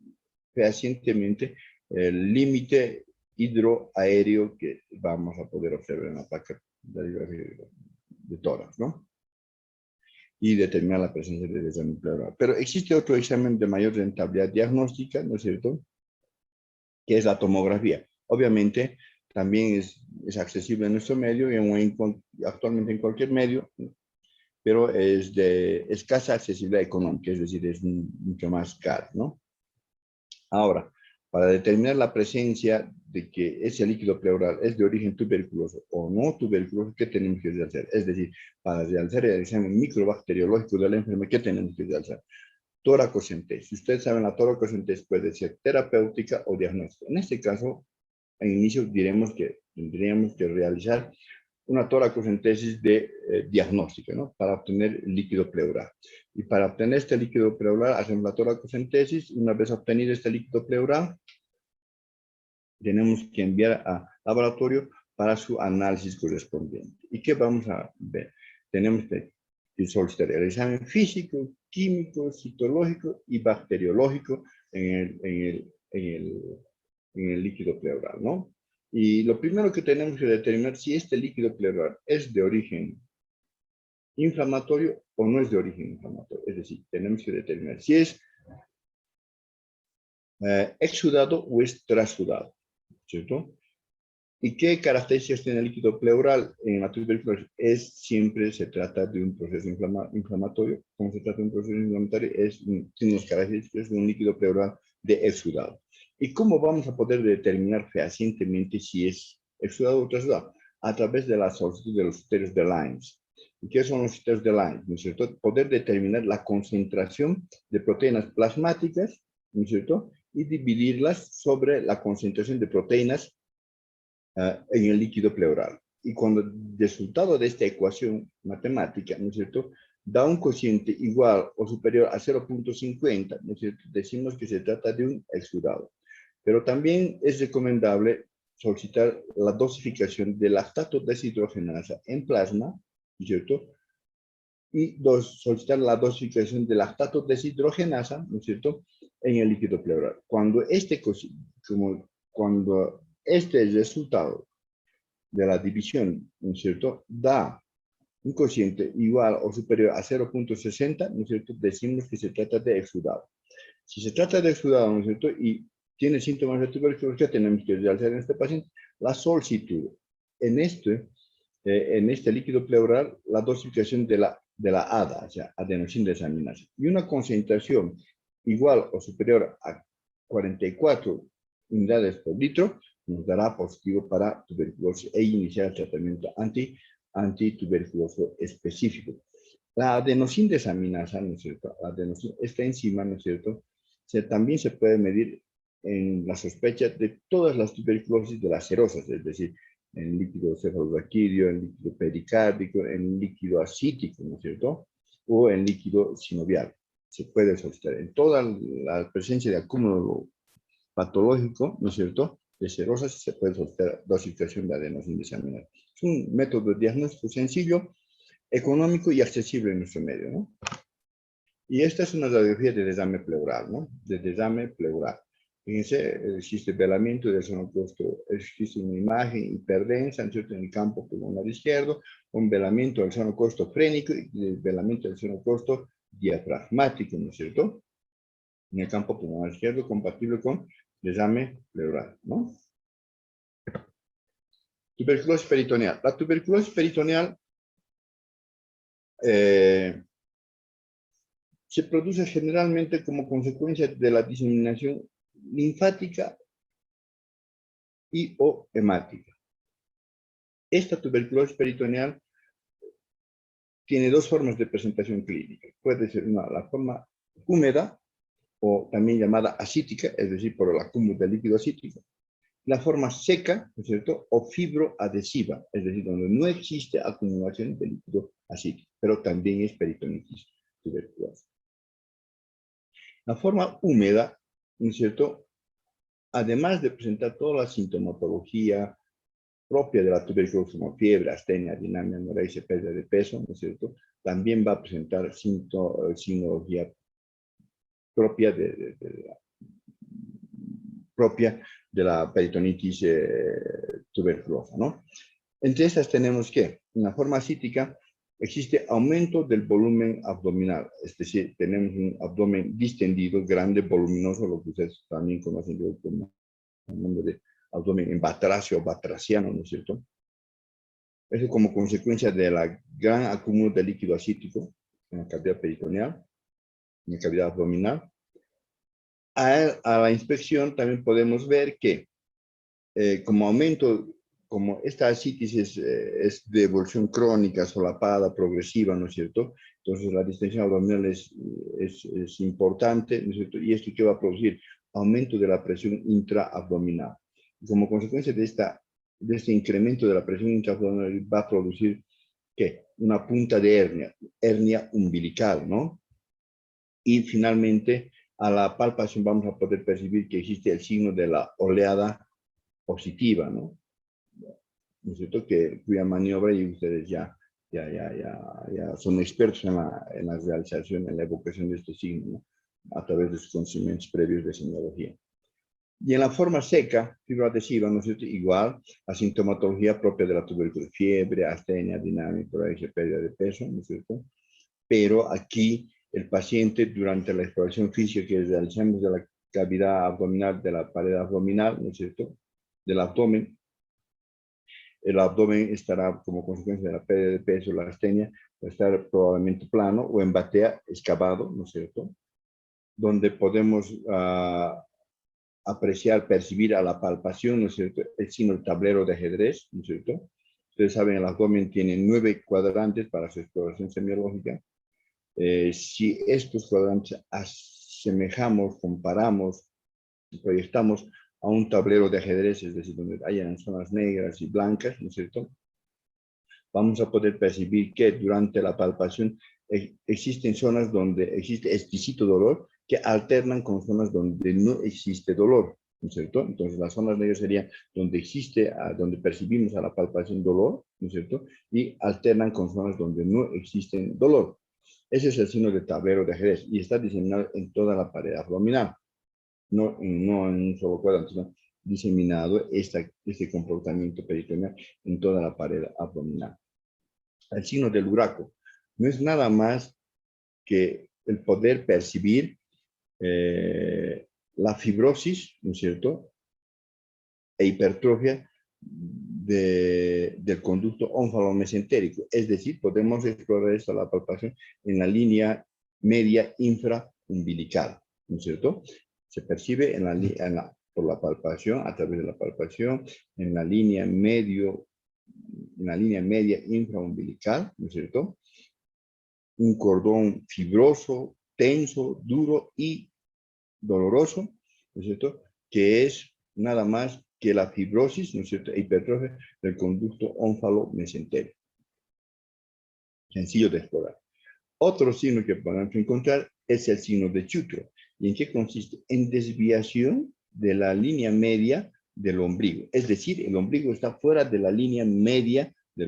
fehacientemente el límite hidroaéreo que vamos a poder observar en la placa de radiografía de tórax, ¿no?, y determinar la presencia de desame pleural. Pero existe otro examen de mayor rentabilidad diagnóstica, ¿no es cierto?, que es la tomografía. Obviamente, también es accesible en nuestro medio y actualmente en cualquier medio, pero es de escasa accesibilidad económica, es decir, es mucho más caro, ¿no? Ahora, para determinar la presencia de que ese líquido pleural es de origen tuberculoso o no tuberculoso, ¿qué tenemos que realizar? Es decir, para realizar el examen microbacteriológico de la enfermedad, ¿qué tenemos que realizar? Toracocentesis. Si ustedes saben, la toracocentesis puede ser terapéutica o diagnóstica. En este caso, en inicio diremos que tendríamos que realizar una toracocentesis diagnóstica, ¿no?, para obtener líquido pleural. Y para obtener este líquido pleural, hacemos la toracocentesis. Una vez obtenido este líquido pleural, tenemos que enviar a laboratorio para su análisis correspondiente. ¿Y qué vamos a ver? Tenemos que solicitar el examen físico, químico, citológico y bacteriológico en el líquido pleural, ¿no? Y lo primero que tenemos que determinar si este líquido pleural es de origen inflamatorio o no es de origen inflamatorio. Es decir, tenemos que determinar si es exudado o es trasudado, ¿cierto? ¿Y qué características tiene el líquido pleural en la tuberculosis? Siempre se trata de un proceso inflamatorio. Como se trata de un proceso inflamatorio, tiene las características de un líquido pleural de exudado. ¿Y cómo vamos a poder determinar fehacientemente si es exudado o trasudado? A través de la solicitud de los criterios de Lymes. ¿Y qué son los criterios de Lange? ¿No es cierto? Poder determinar la concentración de proteínas plasmáticas, ¿no es cierto? Y dividirlas sobre la concentración de proteínas en el líquido pleural. Y cuando el resultado de esta ecuación matemática, ¿no es cierto?, da un cociente igual o superior a 0.50, ¿no es cierto?, decimos que se trata de un exudado. Pero también es recomendable solicitar la dosificación de lactato deshidrogenasa en plasma, ¿no es cierto?, y solicitar la dosificación de lactato deshidrogenasa, ¿no es cierto?, en el líquido pleural. Cuando este resultado de la división, ¿no es cierto?, da un cociente igual o superior a 0.60, ¿no es cierto?, decimos que se trata de exudado. Si se trata de exudado, ¿no es cierto?, y tiene síntomas de tuberculosis, tenemos que realizar en este paciente la solicitud en este líquido pleural, la dosificación de la ADA, o sea, adenosina desaminasa, y una concentración igual o superior a 44 unidades por litro, nos dará positivo para tuberculosis e iniciar el tratamiento antituberculoso específico. La adenosina desaminasa, ¿no es cierto?, esta enzima, ¿no es cierto?, también se puede medir en la sospecha de todas las tuberculosis de las serosas, es decir, en líquido cefalorraquídeo, en líquido pericárdico, en líquido acítico, ¿no es cierto?, o en líquido sinovial. Se puede solicitar en toda la presencia de acúmulo patológico, ¿no es cierto?, de serosas, se puede solicitar dosificación de adenosina desaminasa. Es un método de diagnóstico sencillo, económico y accesible en nuestro medio, ¿no? Y esta es una radiografía de desame pleural, ¿no? De desame pleural. Fíjense, existe velamiento del sonocrosto, existe una imagen hiperdensa, ¿no es cierto?, en el campo pulmonar izquierdo, un velamiento del sonocrosto frénico y el velamiento del sonocrosto diafragmático, ¿no es cierto?, en el campo pulmonar izquierdo, compatible con desame pleural, ¿no? Tuberculosis peritoneal. La tuberculosis peritoneal se produce generalmente como consecuencia de la diseminación linfática y o hemática. Esta tuberculosis peritoneal tiene dos formas de presentación clínica. Puede ser la forma húmeda o también llamada asítica, es decir, por el acúmulo de líquido asítico. La forma seca, ¿no es cierto?, o fibroadhesiva, es decir, donde no existe acumulación de líquido asítico, pero también es peritonitis tuberculosa. La forma húmeda, ¿no es cierto?, además de presentar toda la sintomatología propia de la tuberculosis como fiebre, astenia, dinamia, anorexia, pérdida de peso, ¿no es cierto?, también va a presentar sintomatología propia de la peritonitis tuberculosa, ¿no? Entre estas tenemos que, en la forma asítica, existe aumento del volumen abdominal, es decir, tenemos un abdomen distendido, grande, voluminoso, lo que ustedes también conocen como el nombre de abdomen en batracio o batraciano, ¿no es cierto? Eso como consecuencia de la gran acúmulo de líquido asítico en la cavidad peritoneal, en la cavidad abdominal. A la inspección también podemos ver que como esta ascitis es de evolución crónica, solapada, progresiva, ¿no es cierto? Entonces la distensión abdominal es importante, ¿no es cierto? Y esto que va a producir aumento de la presión intraabdominal. Y como consecuencia de este incremento de la presión intraabdominal va a producir, ¿qué? Una punta de hernia umbilical, ¿no? Y finalmente, a la palpación vamos a poder percibir que existe el signo de la oleada positiva, ¿no? ¿No es cierto? Cuya maniobra, y ustedes ya son expertos en la realización, en la evocación de este signo, ¿no?, a través de sus conocimientos previos de semiología. Y en la forma seca, fibroadhesiva, ¿no es cierto?, igual, la sintomatología propia de la tuberculosis, fiebre, astenia, dinámica, pérdida de peso, ¿no es cierto? Pero aquí el paciente, durante la exploración física que realizamos de la cavidad abdominal, de la pared abdominal, ¿no es cierto?, del abdomen, el abdomen estará como consecuencia de la pérdida de peso, la astenia, va a estar probablemente plano o en batea excavado, ¿no es cierto?, donde podemos apreciar, percibir a la palpación, ¿no es cierto?, el signo del tablero de ajedrez, ¿no es cierto?, Ustedes saben, el abdomen tiene 9 cuadrantes para su exploración semiológica. Si estos cuadrantes asemejamos, comparamos, proyectamos a un tablero de ajedrez, es decir, donde hayan zonas negras y blancas, ¿no es cierto? Vamos a poder percibir que durante la palpación existen zonas donde existe exquisito dolor que alternan con zonas donde no existe dolor, ¿no es cierto? Entonces las zonas negras serían donde existe, donde percibimos a la palpación dolor, ¿no es cierto? Y alternan con zonas donde no existen dolor. Ese es el signo de tablero de ajedrez y está diseminado en toda la pared abdominal, no en un solo cuadrante, sino diseminado este comportamiento peritoneal en toda la pared abdominal. El signo del huraco no es nada más que el poder percibir la fibrosis, ¿no es cierto?, e hipertrofia del conducto ónfalo-mesentérico. Es decir, podemos explorar esto a la palpación en la línea media infraumbilical, ¿no es cierto? Se percibe por la palpación, a través de la palpación, en la línea media infraumbilical, ¿no es cierto? Un cordón fibroso, tenso, duro y doloroso, ¿no es cierto? Que es nada más que la fibrosis, ¿no es cierto?, hipertrofia del conducto ónfalo-mesentérico. Sencillo de explorar. Otro signo que podemos encontrar es el signo de Chutro. ¿Y en qué consiste? En desviación de la línea media del ombligo. Es decir, el ombligo está fuera de la línea media, de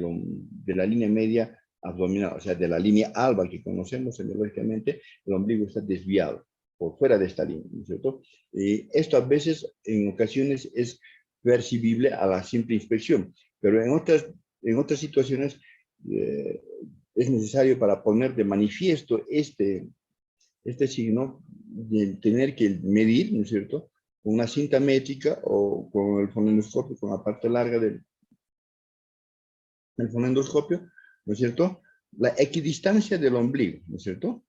la línea media abdominal, o sea, de la línea alba que conocemos semiológicamente, el ombligo está desviado por fuera de esta línea, ¿no es cierto? Y esto a veces, en ocasiones, es percibible a la simple inspección, pero en otras situaciones es necesario para poner de manifiesto este signo de tener que medir, ¿no es cierto?, con una cinta métrica o con el fonendoscopio, con la parte larga del fonendoscopio, ¿no es cierto?, la equidistancia del ombligo, ¿no es cierto?,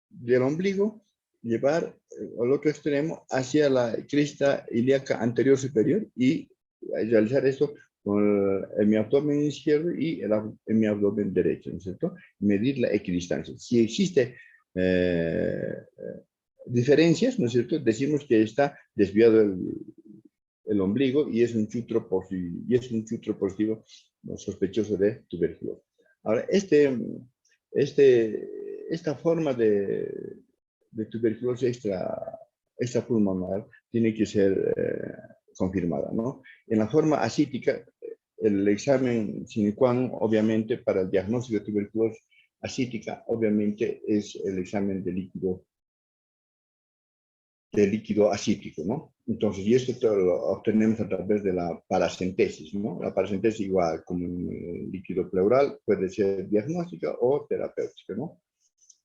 del ombligo, llevar al otro extremo hacia la cresta ilíaca anterior superior y realizar esto con mi abdomen izquierdo y mi abdomen derecho, ¿no es cierto? Medir la equidistancia. Si existe diferencias, ¿no es cierto? Decimos que está desviado el ombligo y es un chutro positivo sospechoso de tuberculosis. Ahora, esta forma de tuberculosis extrapulmonar tiene que ser confirmada, ¿no? En la forma ascítica, el examen sine qua non, obviamente, para el diagnóstico de tuberculosis ascítica, obviamente, es el examen de líquido ascítico, ¿no? Entonces, y esto lo obtenemos a través de la paracentesis, ¿no? La paracentesis, igual como en el líquido pleural, puede ser diagnóstica o terapéutica, ¿no?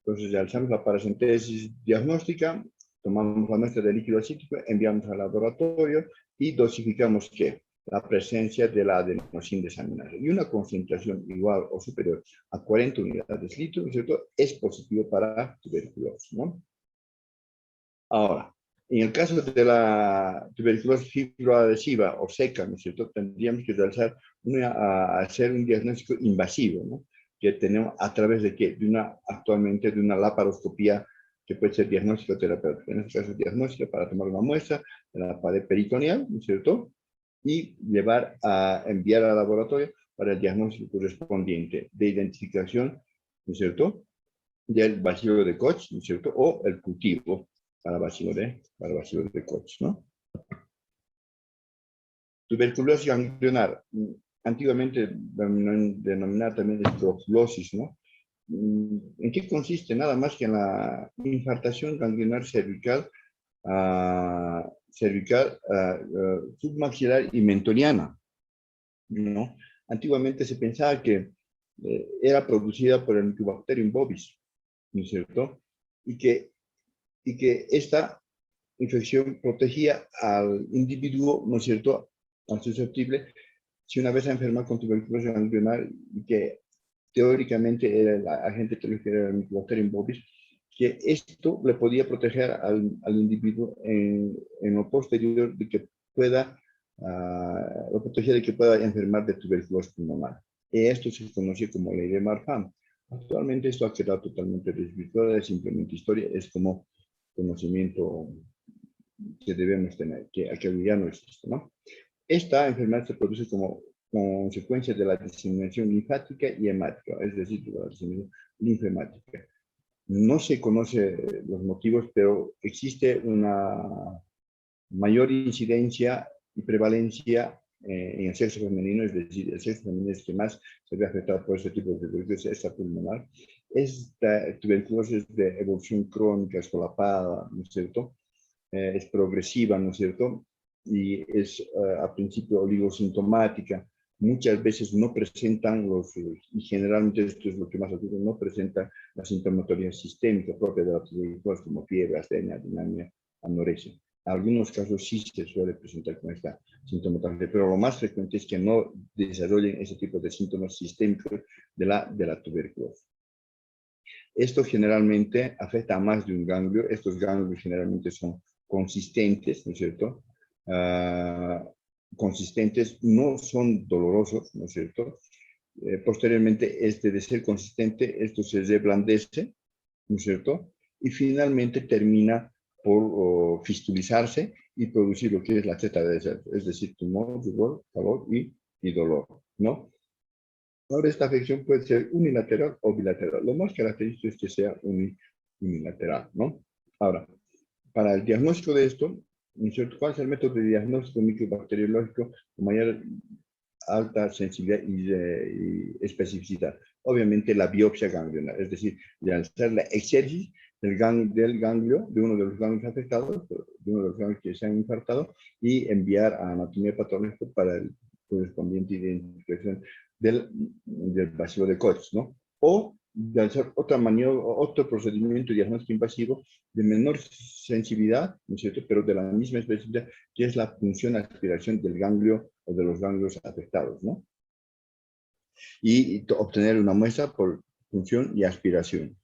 Entonces, realizamos la paracentesis diagnóstica, tomamos la muestra de líquido ascítico, enviamos al laboratorio y dosificamos ¿qué? La presencia de la adenosina desaminasa. Y una concentración igual o superior a 40 unidades litro, ¿cierto?, es positivo para tuberculosis, ¿no? Ahora, en el caso de la tuberculosis fibroadhesiva o seca, ¿no es cierto?, tendríamos que hacer un diagnóstico invasivo, ¿no?, que tenemos a través de qué? Actualmente de una laparoscopía que puede ser diagnóstica o terapéutica. En este caso, diagnóstica para tomar una muestra de la pared peritoneal, ¿no es cierto?, y enviar al laboratorio para el diagnóstico correspondiente de identificación, ¿no es cierto?, del bacilo de Koch, ¿no es cierto?, o el cultivo para bacilo de Koch, ¿no? Tuberculosis ganglionar, antiguamente denominada también escrofulosis, ¿no? ¿En qué consiste? Nada más que en la infartación ganglionar cervical, submaxilar y mentoniana, ¿no? Antiguamente se pensaba que era producida por el Mycobacterium bovis, ¿no es cierto? Y que esta infección protegía al individuo, ¿no es cierto?, al susceptible, si una vez enferma con tuberculosis ganglionar, que teóricamente era el agente que era el Mycobacterium bovis, que esto le podía proteger al individuo en lo posterior de que pueda, lo protegía de que pueda enfermar de tuberculosis pulmonar. Esto se conoce como ley de Marfan. Actualmente esto ha quedado totalmente desvirtuado, es simplemente historia, es como conocimiento que debemos tener, que ya no existe, ¿no? Esta enfermedad se produce como consecuencia de la diseminación linfática y hemática, es decir, de la diseminación linfemática. No se conoce los motivos, pero existe una mayor incidencia y prevalencia en el sexo femenino, es decir, el sexo femenino es que más se ve afectado por este tipo de tuberculosis extrapulmonar. Esta tuberculosis de evolución crónica, solapada, ¿no es cierto? Es progresiva, ¿no es cierto? Y es a principio oligosintomática. Muchas veces no presentan y generalmente esto es lo que más ocurre, no presenta la sintomatología sistémica propia de la tuberculosis, como fiebre, astenia, dinamia, anorexia. En algunos casos sí se suele presentar con esta sintomatología, pero lo más frecuente es que no desarrollen ese tipo de síntomas sistémicos de la tuberculosis. Esto generalmente afecta a más de un ganglio. Estos ganglios generalmente son consistentes, ¿no es cierto? Consistentes, no son dolorosos, ¿no es cierto? Posteriormente, de ser consistente, esto se reblandece, ¿no es cierto? Y finalmente termina por fistulizarse y producir lo que es la ZDS, es decir, tumor, rubor, calor y dolor, ¿no? Ahora, esta afección puede ser unilateral o bilateral. Lo más característico es que sea unilateral, ¿no? Ahora, para el diagnóstico de esto, ¿cuál es el método de diagnóstico microbacteriológico con mayor alta sensibilidad y especificidad? Obviamente la biopsia ganglionar, es decir, realizar la exégesis del ganglio, de uno de los ganglios afectados, de uno de los ganglios que se han infartado, y enviar a anatomía patológica para el correspondiente identificación del bacilo de Koch, ¿no? O de hacer otra maniobra, otro procedimiento diagnóstico invasivo de menor sensibilidad, ¿no es cierto?, pero de la misma especificidad, que es la punción aspiración del ganglio o de los ganglios afectados, ¿no? Y obtener una muestra por punción y aspiración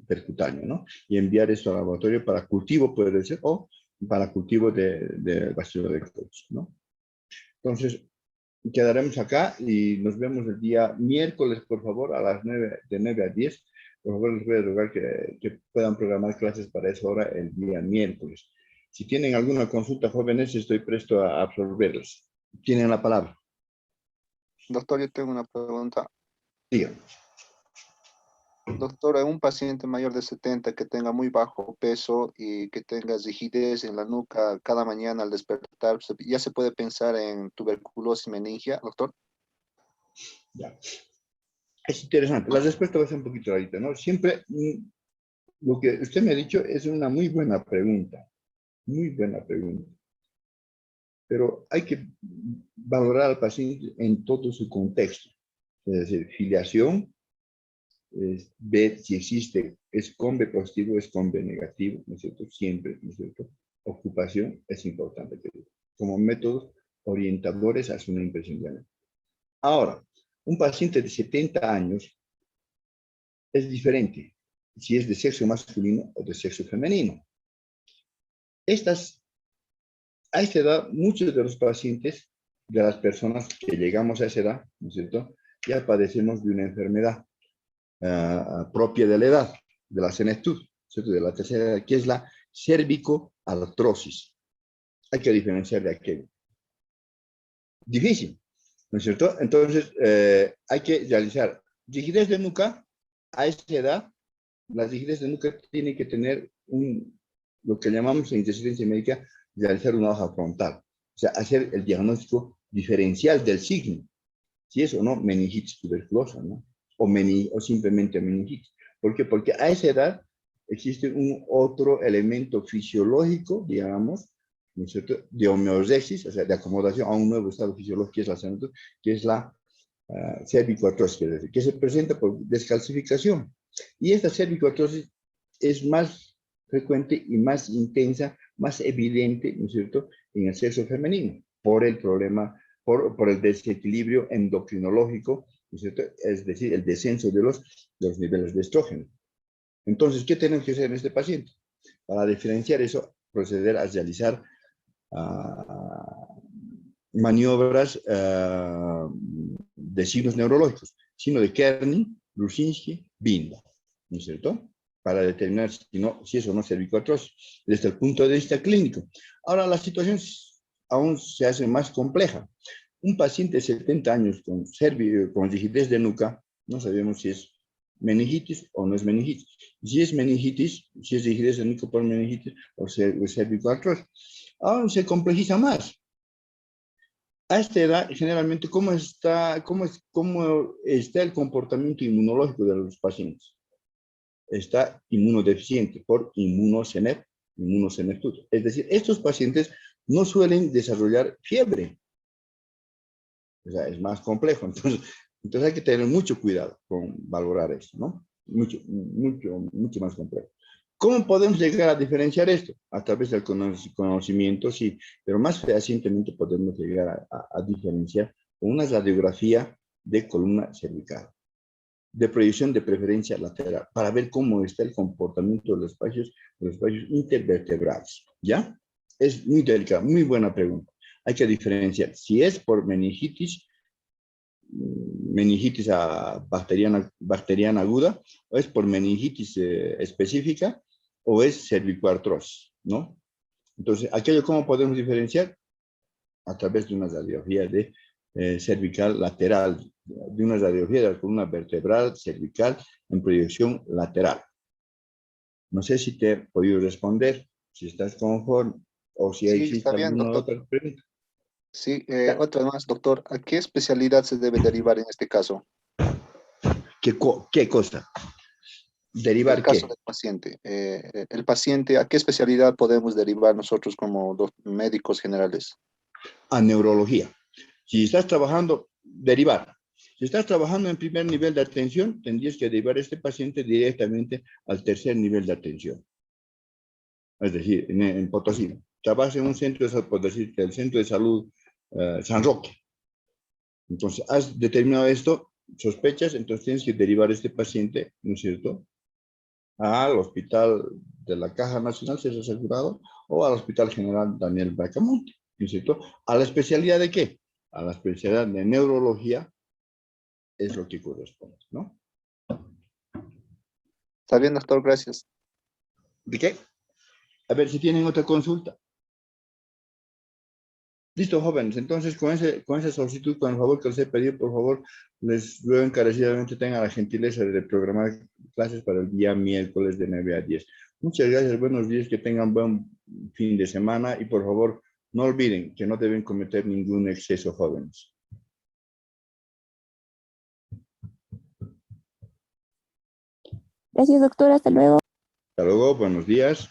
percutánea, ¿no? Y enviar esto al laboratorio para cultivo, puede ser, o para cultivo de bacilo de Koch, ¿no? Entonces, quedaremos acá y nos vemos el día miércoles, por favor, a las 9, de 9 a 10. Por favor, les voy a rogar que puedan programar clases para esa hora el día miércoles. Si tienen alguna consulta, jóvenes, estoy presto a absorberlas. Tienen la palabra. Doctor, yo tengo una pregunta. Díganme. Doctor, en un paciente mayor de 70 que tenga muy bajo peso y que tenga rigidez en la nuca cada mañana al despertar, ¿ya se puede pensar en tuberculosis meningia, doctor? Ya. Es interesante. La respuesta va a ser un poquito ahorita, ¿no? Siempre lo que usted me ha dicho es una muy buena pregunta. Muy buena pregunta. Pero hay que valorar al paciente en todo su contexto. Es decir, filiación, ver si existe, es con B positivo, es con B negativo, ¿no es cierto? Siempre, ¿no es cierto? Ocupación es importante, como métodos orientadores hacia una impresión diagnóstica. Ahora, un paciente de 70 años es diferente si es de sexo masculino o de sexo femenino. A esta edad, muchos de los pacientes, de las personas que llegamos a esa edad, ¿no es cierto?, ya padecemos de una enfermedad propia de la edad, de la senectud, ¿cierto?, de la tercera edad, que es la cervicoartrosis. Hay que diferenciar de aquello. Difícil, ¿no es cierto? Entonces, hay que realizar rigidez de nuca. A esa edad, la rigidez de nuca tiene que tener lo que llamamos en incidencia médica, realizar una hoja frontal. O sea, hacer el diagnóstico diferencial del signo. Si es o no meningitis tuberculosa, ¿no? O simplemente meningitis. ¿Por qué? Porque a esa edad existe un otro elemento fisiológico, digamos, ¿no es cierto?, de homeostasis, o sea, de acomodación a un nuevo estado fisiológico, que es la senectud, que es la cervicoartrosis, que se presenta por descalcificación. Y esta cervicoartrosis es más frecuente y más intensa, más evidente, ¿no es cierto?, en el sexo femenino, por el problema, por el desequilibrio endocrinológico, ¿no es cierto?, es decir, el descenso de los niveles de estrógeno. Entonces, ¿qué tenemos que hacer en este paciente? Para diferenciar eso, proceder a realizar maniobras de signos neurológicos, signo de Kerning, Lusinski, Binda, ¿no es cierto? Para determinar si eso no es cervicoartrosis desde el punto de vista clínico. Ahora la situación aún se hace más compleja. Un paciente de 70 años con rigidez de nuca, no sabemos si es meningitis o no es meningitis. Si es meningitis, si es rigidez de nuca por meningitis o cervicoartrosis, aún se complejiza más. A esta edad, generalmente, ¿cómo está el comportamiento inmunológico de los pacientes? Está inmunodeficiente por inmunosenectud. Es decir, estos pacientes no suelen desarrollar fiebre. O sea, es más complejo. Entonces hay que tener mucho cuidado con valorar esto, ¿no? Mucho más complejo. ¿Cómo podemos llegar a diferenciar esto? A través del conocimiento, sí, pero más fehacientemente podemos llegar a diferenciar con una radiografía de columna cervical, de proyección de preferencia lateral, para ver cómo está el comportamiento de los espacios intervertebrales, ¿ya? Es muy delicado, muy buena pregunta. Hay que diferenciar si es por meningitis bacteriana aguda, o es por meningitis específica, o es cervicoartrosis, ¿no? Entonces, aquello, ¿cómo podemos diferenciar? A través de una radiografía de cervical lateral, de una radiografía de la columna vertebral cervical en proyección lateral. No sé si te he podido responder, si estás conforme, o si Sí, existe está bien, alguna doctor. otra pregunta. Sí, otra más, doctor. ¿A qué especialidad se debe derivar en este caso? ¿Qué cosa? El ¿Derivar caso qué? del paciente. El paciente, ¿a qué especialidad podemos derivar nosotros como médicos generales? A neurología. Si estás trabajando, derivar. Si estás trabajando en primer nivel de atención, tendrías que derivar a este paciente directamente al tercer nivel de atención. Es decir, en Potosí. Trabajas en un centro de salud, por decirte, el centro de salud San Roque. Entonces, has determinado esto, sospechas, entonces tienes que derivar a este paciente, ¿no es cierto?, al Hospital de la Caja Nacional, si es asegurado, o al Hospital General Daniel Bracamonte, ¿no es cierto? ¿A la especialidad de qué? A la especialidad de neurología es lo que corresponde, ¿no? Está bien, doctor, gracias. ¿De qué? A ver si tienen otra consulta. Listo, jóvenes. Entonces, con esa solicitud, con el favor que les he pedido, por favor, les ruego encarecidamente tengan la gentileza de programar clases para el día miércoles de 9 a 10. Muchas gracias, buenos días, que tengan buen fin de semana y por favor, no olviden que no deben cometer ningún exceso, jóvenes. Gracias, doctor. Hasta luego. Hasta luego, buenos días.